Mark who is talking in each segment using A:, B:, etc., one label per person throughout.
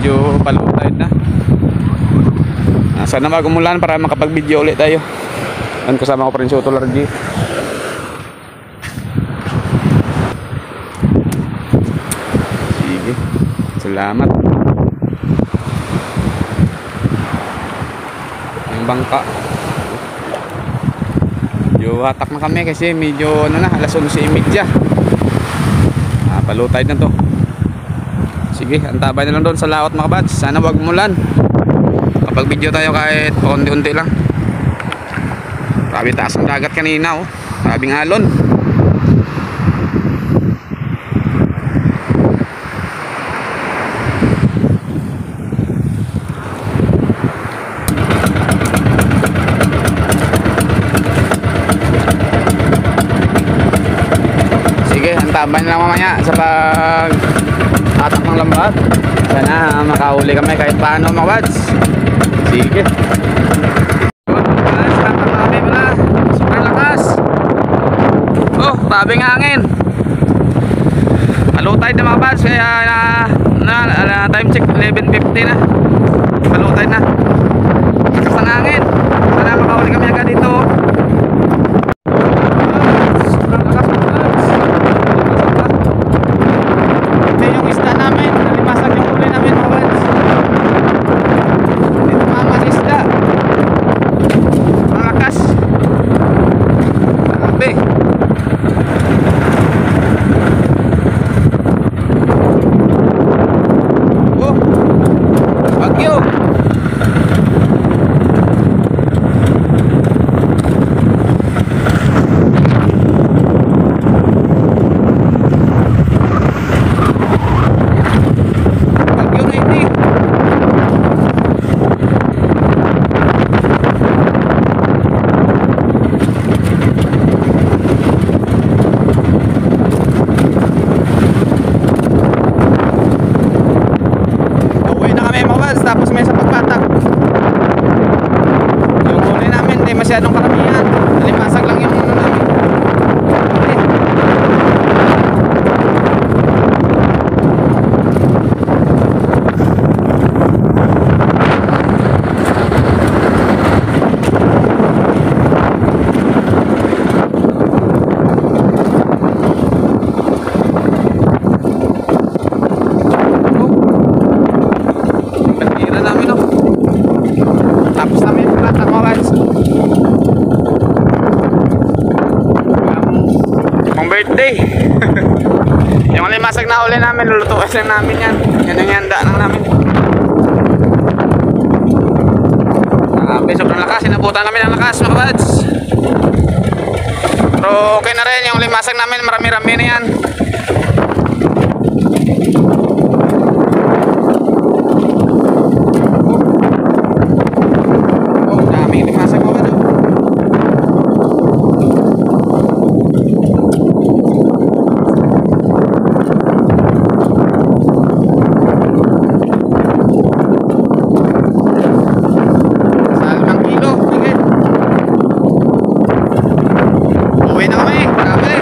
A: medyo palutay na. Sana mag-umulan para makapag-video ulit tayo. Yan, kasama ko pa rin si Utol RG. Sige, salamat. Yung bangka medyo hatak na kami kasi medyo ano na, alas 11:30. Palutay na to. Sige, antabay na lang doon sa laot mga bats. Sana wag umulan. Kapag video tayo kahit paunti-unti lang. Grabe taas ang dagat kanina, oh. Grabing alon. Sige, antabay na lang mamaya sa pag atak ng lambat. Sana makahuli kami kahit paano mga bads. Sige. Tatak namin pala. Sobrang lakas. Oh, grabing hangin. Palutay na mga bads. Kaya time check 11:50 na. Palutay na. Lakas ng hangin. Sana makahuli kami agad dito. Sobrang lakas mga bads. Ito yung isda namin. Nalimasag yung huli namin mga bads. Dito mamas isda. Malakas. Grabe. Oh, bagyo. Bagyo na ini. Uwi na kami mga bads, tapos may sa pagpatak. Yung huli namin, hindi masyadong karamihan. Limasag lang yung ano namin. Bandira namin, oh. Tapos namin yung pagpatak mga bads. Pang birthday. Yung limasag na uli namin, lulutuin lang namin yan. Yan yung handa lang namin. Grabe, sobrang lakas. Sinabutan kami ng lakas mga bads. Pero okay na rin, yung limasag namin marami-rami na yan. Oh, daming limasag mga bads, oh. Sa 5 kilo, higit. Uwi na kami, grabe.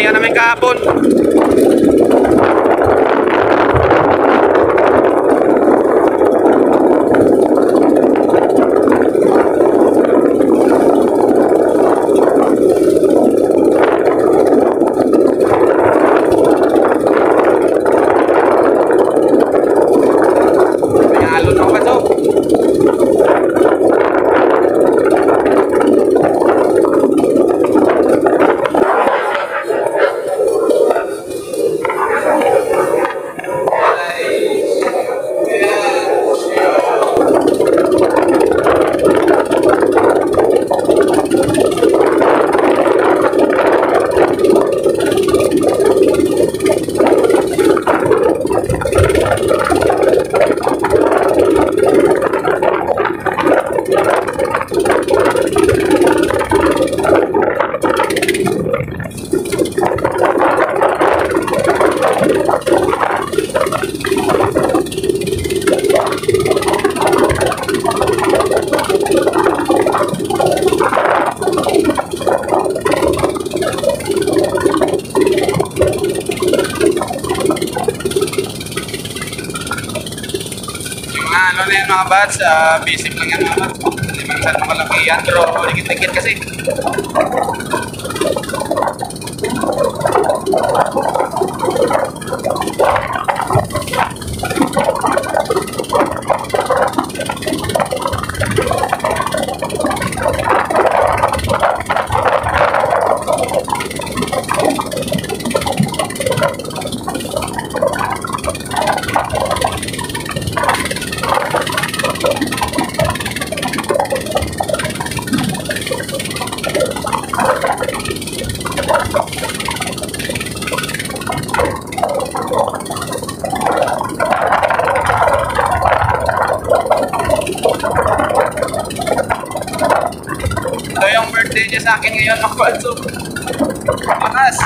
A: Nariyan namin kahapon. Ano na yan mga bats, basic lang yan mga bats. Hindi man masyadong malaki yan, pero ligit-ligit kasi. Ito yung birthday niya sa akin ngayon mga bats. So, panas.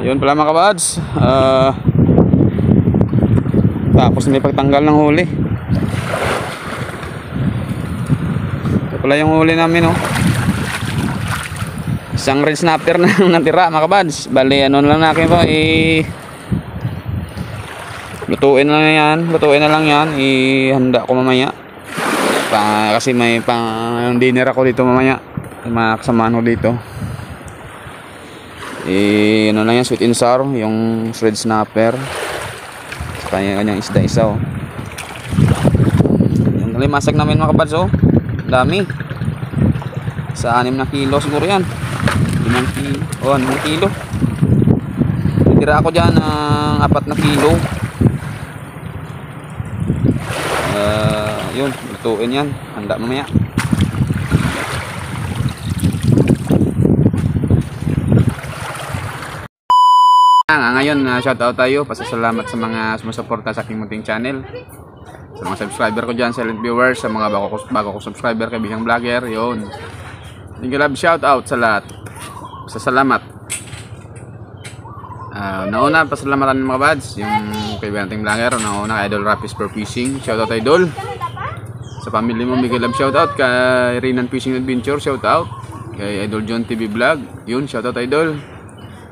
A: Yun pala mga kabads, tapos may pagtanggal ng huli. Ito pala yung huli namin, oh. Isang red snapper na natira mga kabads. Bali ano lang natin to, lutuin na lang yan, ihanda ko mamaya kasi may pang dinner ako dito mamaya, mga kasamahan ko dito. Ano lang yan, sweet and sour, yung red snapper sa kanyang isda isa, oh. Yung limasag namin mga kabads, oh. Dami sa 6 na kilo siguro yan, 5 kilo, oh 6 kilo. Tira ako dyan ng 4 na kilo. Yun, lutuin yan, handa mamaya. Ngayon, shoutout tayo. Pasasalamat sa mga sumusuporta sa aking munting channel. Sa mga subscriber ko dyan, silent viewers, sa mga bago ko subscriber, kaibigang vlogger, yun. Thank you, love, shoutout sa lahat. Pasasalamat. Nauna, pasalamatan mga bads, yung kaibigan nating vlogger. Nauna, Idol Rapis for Fishing. Shoutout Idol. Sa family mo, Miguel Love, shoutout. Kay Rinan Fishing Adventure, shoutout. Kay Idol John TV Vlog, yun, shoutout Idol.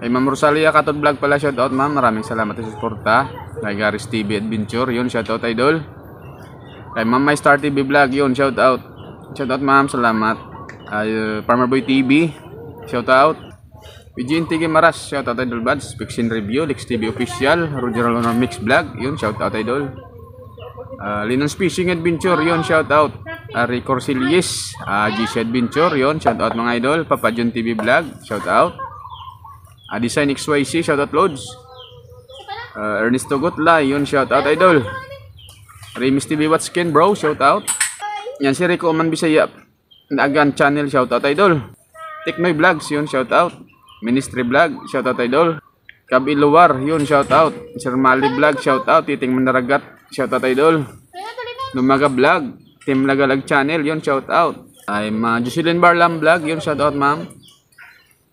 A: Kay Ma'am Rosalia Katod Vlog pala, shoutout ma'am. Maraming salamat sa suporta. Kay Garis TV Adventure, yun, shoutout Idol. Kay Ma'am My Star TV Vlog, yun, shoutout. Shoutout ma'am, salamat. Farmer Boy TV, shoutout. Eugene Tiggy Maras, shoutout Idol Buds. Fiction Review, Lex TV Official, Roger Honor Mix Vlog, yun, shoutout Idol. Linons Fishing Adventure, yun, shoutout. Ari Corsillis, GC Adventure, yun, shoutout mga idol. Papa John TV Vlog, shoutout. Design XYC, shoutout Loads. Ernesto Gutla, yun, shoutout idol. Remis TV Watskin bro, shoutout. Yan si Rico Oman Bisaya Nagan Channel, shoutout idol. Teknoy Vlogs, yun, shoutout. Ministry Vlog, shoutout idol. Cab Iluwar, yun, shoutout. Sir Mali Vlog, shoutout. Titing Mandaragat, shoutout idol. Lumaga Vlog, Team Lagalag Channel, yun, shoutout. Ay Jocelyn Barlam Vlog, yun, shoutout ma'am.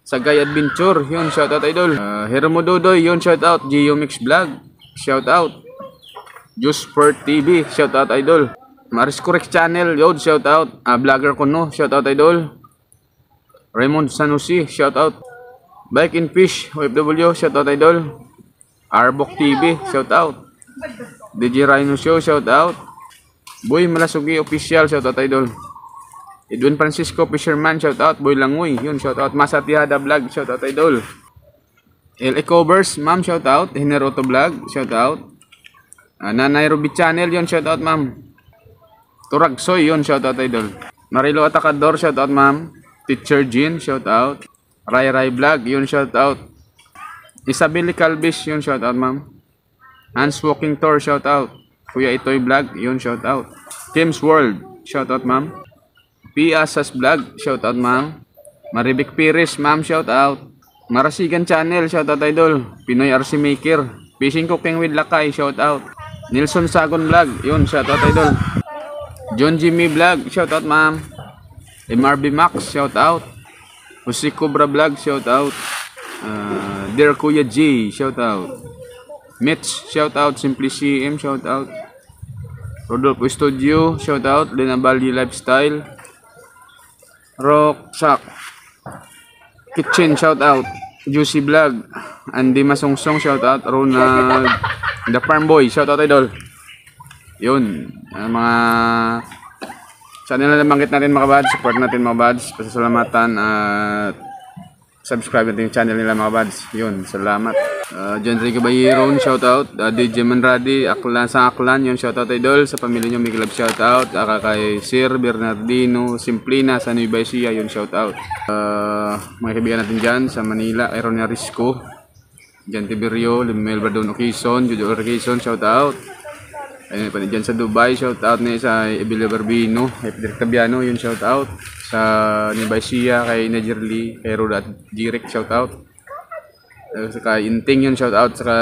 A: Sagay Adventure, yun, shoutout idol. Heromo Dodoy, yun, shoutout. Geo Mix Vlog, shoutout. Juice Sport TV, shoutout idol. Maris Correct Channel, yun, shoutout. Vlogger Kuno, shoutout idol. Raymond Sanusi, shoutout. Bike and Fish, OFW, shoutout idol. Arbok TV, shoutout. DJ Rhino Show, shoutout. Boy Malasugi Official, shoutout idol. Edwin Francisco Fisherman, shoutout. Boy Langoy, yun, shoutout. Masatiada Vlog, shoutout idol. LA Covers, ma'am, shoutout. Hineroto Vlog, shoutout. Nanay Ruby Channel, yun, shoutout ma'am. Turagsoy, yun, shoutout idol. Marilo Atacador, shoutout ma'am. Teacher Jean, shoutout. Rai Rai Vlog, yun, shoutout. Isabelle Calvis, yun, shoutout ma'am. Hans Walking Tour, shoutout. Kuya Itoy Vlog, yun, shoutout. Kim's World, shoutout ma'am. Pia Sas Vlog, shoutout ma'am. Maribik Pires, ma'am, shoutout. Marasigan Channel, shoutout idol. Pinoy RC Maker. Fishing Cooking with Lakay, shoutout. Nilson Sagon Vlog, yun, shoutout idol. John Jimmy Vlog, shoutout ma'am. MRB Max, shoutout. Jose Cobra Vlog, shoutout. Dear Kuya G, shoutout. Mitch, shoutout. Simply CM, shoutout. Rodolfo Studio, shoutout. Lena Bali Lifestyle. Rock Sack Kitchen, shoutout. Juicy Vlog. Andy Masungsong, shoutout. Ronald The Farm Boy, shoutout idol. Yun, mga channel na nabanggit natin mga buds. Support natin mga buds. Pasasalamatan at subscribe natin yung channel nila mga buds. Yun, salamat. John Rico Bayiron, shoutout. DJ Manradi, Aklan sa Aklan, yun, shoutout idol. Sa pamilya nyo, Miguel Love, shoutout. Kay Sir Bernardino Simplina sa Nueva Ecija, yun, shoutout. Mga kaibigan natin dyan sa Manila, Aaron Risco, Jan Tiberio, Limel Bardon Quezon, Jojo Quezon, shoutout. Ayun pa dyan sa Dubai, shoutout na sa Ebilio Barbino, Direk Tabiano, yun, shoutout. Sa Nueva Ecija, kay Najerly, kay Roda at Jirek, shoutout. Saka Inting, yun, shoutout. Saka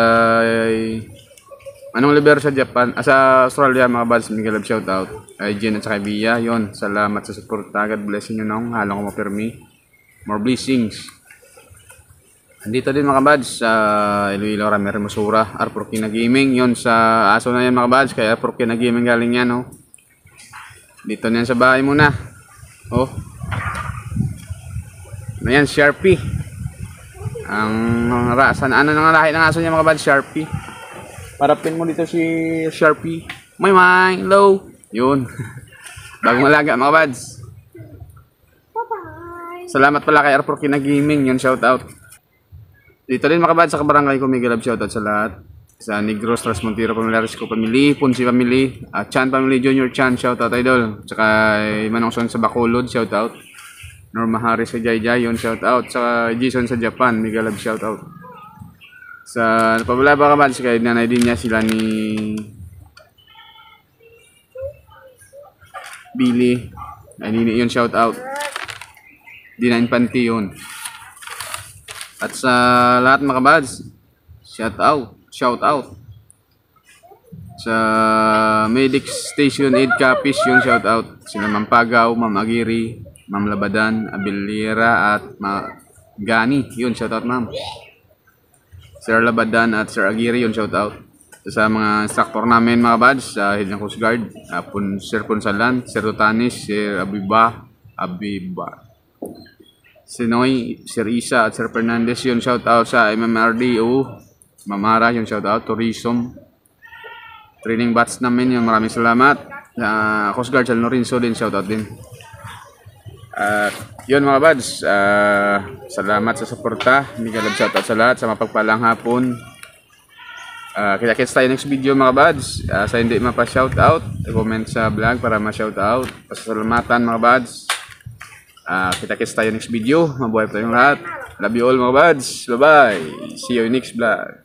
A: Manong Liber sa Japan, sa Australia mga buds, Miguel Love, shoutout. Kay Jen at saka Bia, yun, salamat sa support. God bless you nung halong ko mapirmi. More blessings. Andito din mga buds sa Iloilo Ramere Musura, Arpurkina Gaming, yun, sa aso na yan mga buds, kaya Arpurkina Gaming galing yan, oh. Dito na yan sa bahay muna, oh. Ayan, Sharpie. Ang rasan, ano nang lahi ng aso niya mga buds, Sharpie. Parapin mo dito si Sharpie. May hello. Yun. Bagong alaga mga buds. Bye-bye. Salamat pala kay Arpurkina Gaming, yun, shoutout. Dito rin mga buds sa kabarangay ko, Miguel Love, shoutout sa lahat. Sa Negros, Trasmontero, Pamilares ko, Family, Punsi Family, Chan Family, Junior Chan, shoutout idol. Tsaka Manongson sa Bacolod, shoutout. Norma Harris sa Jayjay, yun, shoutout. Sa Jason sa Japan, Miguel Love, shoutout. Sa napabala ba ka ba kay nanay din niya, sila ni Billy, ay nini, yun, shoutout. D9 Panty, yun. At sa lahat mga buds, shoutout. Sa Medic Station 8 Capiz, yun, shoutout. Sila Ma'am Pagaw, Ma'am Agiri, Ma'am Labadan, Abiliera at Gani, yun, shoutout ma'am. Sir Labadan at Sir Agiri, yun, shoutout. sa mga instructor namin mga buds, Head ng Coast Guard, Sir Punsalan, Sir Rutanis, Sir Abiba, Sinoy, Sir Isa at Sir Fernandez. Yun, shout out sa MMRDO, Mamara, yung shout out, Tourism, training batch namin, yung maraming salamat. Coast Guard San Lorenzo din, shout out din. At yun mga buds, salamat sa suporta. Hindi ka shout out sa lahat, sa mapagpalang hapon. Kita-kits tayo next video mga buds. Sa hindi mapa-shoutout, comment sa vlog para ma-shoutout. Pasasalamatan mga buds. Kita-kits tayo next video. Mabuhay pa tayong lahat. Love you all mga buds. Bye bye. See you next vlog.